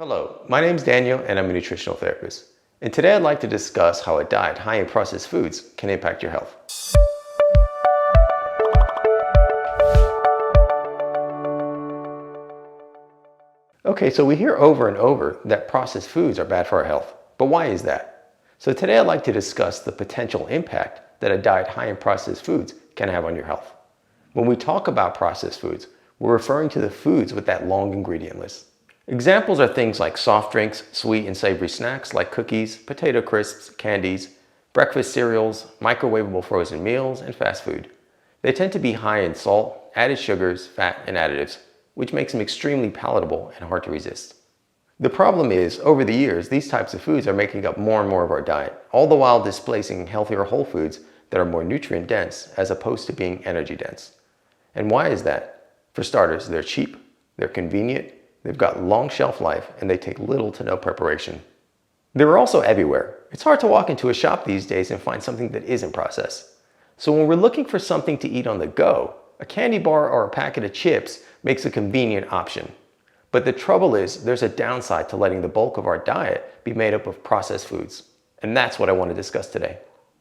Hello, my name is Daniel and I'm a nutritional therapist. And today I'd like to discuss how a diet high in processed foods can impact your health. Okay, so we hear over and over that processed foods are bad for our health. But why is that? So today I'd like to discuss the potential impact that a diet high in processed foods can have on your health. When we talk about processed foods, we're referring to the foods with that long ingredient list. Examples are things like soft drinks, sweet and savory snacks like cookies, potato crisps, candies, breakfast cereals, microwavable frozen meals, and fast food. They tend to be high in salt, added sugars, fat, and additives, which makes them extremely palatable and hard to resist. The problem is, over the years, these types of foods are making up more and more of our diet, all the while displacing healthier whole foods that are more nutrient dense as opposed to being energy dense. And why is that? For starters, they're cheap, they're convenient, they've got long shelf life, and they take little to no preparation. They're also everywhere. It's hard to walk into a shop these days and find something that isn't processed. So when we're looking for something to eat on the go, a candy bar or a packet of chips makes a convenient option. But the trouble is, there's a downside to letting the bulk of our diet be made up of processed foods. And that's what I want to discuss today.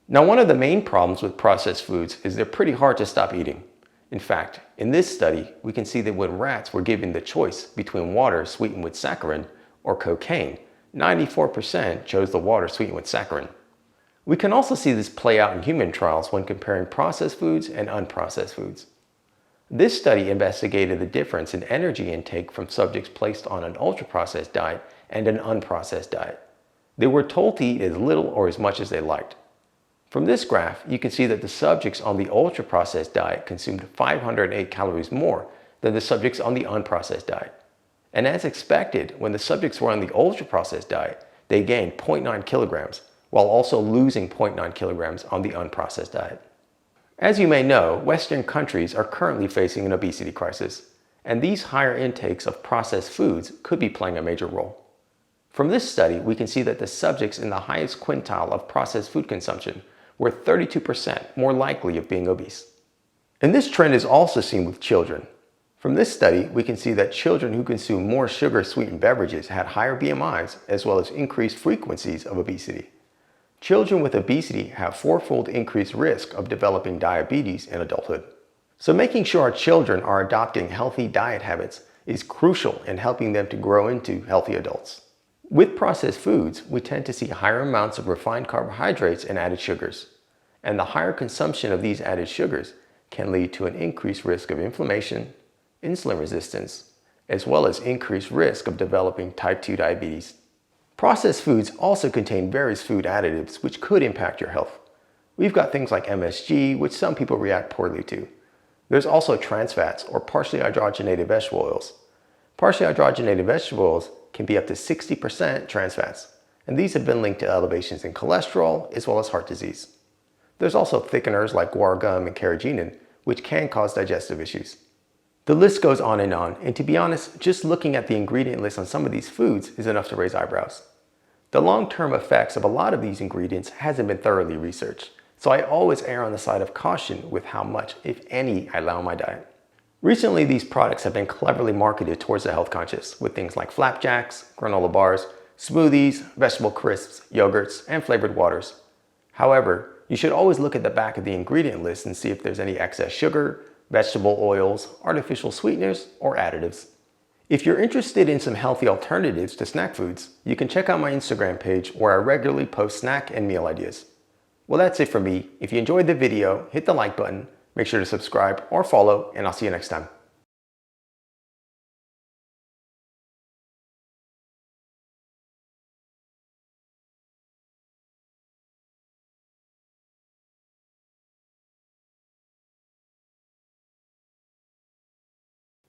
Now, one of the main problems with processed foods is they're pretty hard to stop eating. In fact, in this study, we can see that when rats were given the choice between water sweetened with saccharin or cocaine, 94% chose the water sweetened with saccharin. We can also see this play out in human trials when comparing processed foods and unprocessed foods. This study investigated the difference in energy intake from subjects placed on an ultra-processed diet and an unprocessed diet. They were told to eat as little or as much as they liked. From this graph, you can see that the subjects on the ultra-processed diet consumed 508 calories more than the subjects on the unprocessed diet. And as expected, when the subjects were on the ultra-processed diet, they gained 0.9 kilograms, while also losing 0.9 kilograms on the unprocessed diet. As you may know, Western countries are currently facing an obesity crisis, and these higher intakes of processed foods could be playing a major role. From this study, we can see that the subjects in the highest quintile of processed food consumption were 32% more likely of being obese. And this trend is also seen with children. From this study, we can see that children who consume more sugar-sweetened beverages had higher BMIs as well as increased frequencies of obesity. Children with obesity have fourfold increased risk of developing diabetes in adulthood. So making sure our children are adopting healthy diet habits is crucial in helping them to grow into healthy adults. With processed foods, we tend to see higher amounts of refined carbohydrates and added sugars. And the higher consumption of these added sugars can lead to an increased risk of inflammation, insulin resistance, as well as increased risk of developing type 2 diabetes. Processed foods also contain various food additives which could impact your health. We've got things like MSG, which some people react poorly to. There's also trans fats or partially hydrogenated vegetable oils. Partially hydrogenated vegetable oils can be up to 60% trans fats, and these have been linked to elevations in cholesterol as well as heart disease. There's also thickeners like guar gum and carrageenan, which can cause digestive issues. The list goes on, and to be honest, just looking at the ingredient list on some of these foods is enough to raise eyebrows. The long-term effects of a lot of these ingredients hasn't been thoroughly researched, so I always err on the side of caution with how much, if any, I allow in my diet. Recently, these products have been cleverly marketed towards the health conscious with things like flapjacks, granola bars, smoothies, vegetable crisps, yogurts, and flavored waters. However, you should always look at the back of the ingredient list and see if there's any excess sugar, vegetable oils, artificial sweeteners, or additives. If you're interested in some healthy alternatives to snack foods, you can check out my Instagram page where I regularly post snack and meal ideas. Well, that's it for me. If you enjoyed the video, hit the like button, make sure to subscribe or follow, and I'll see you next time.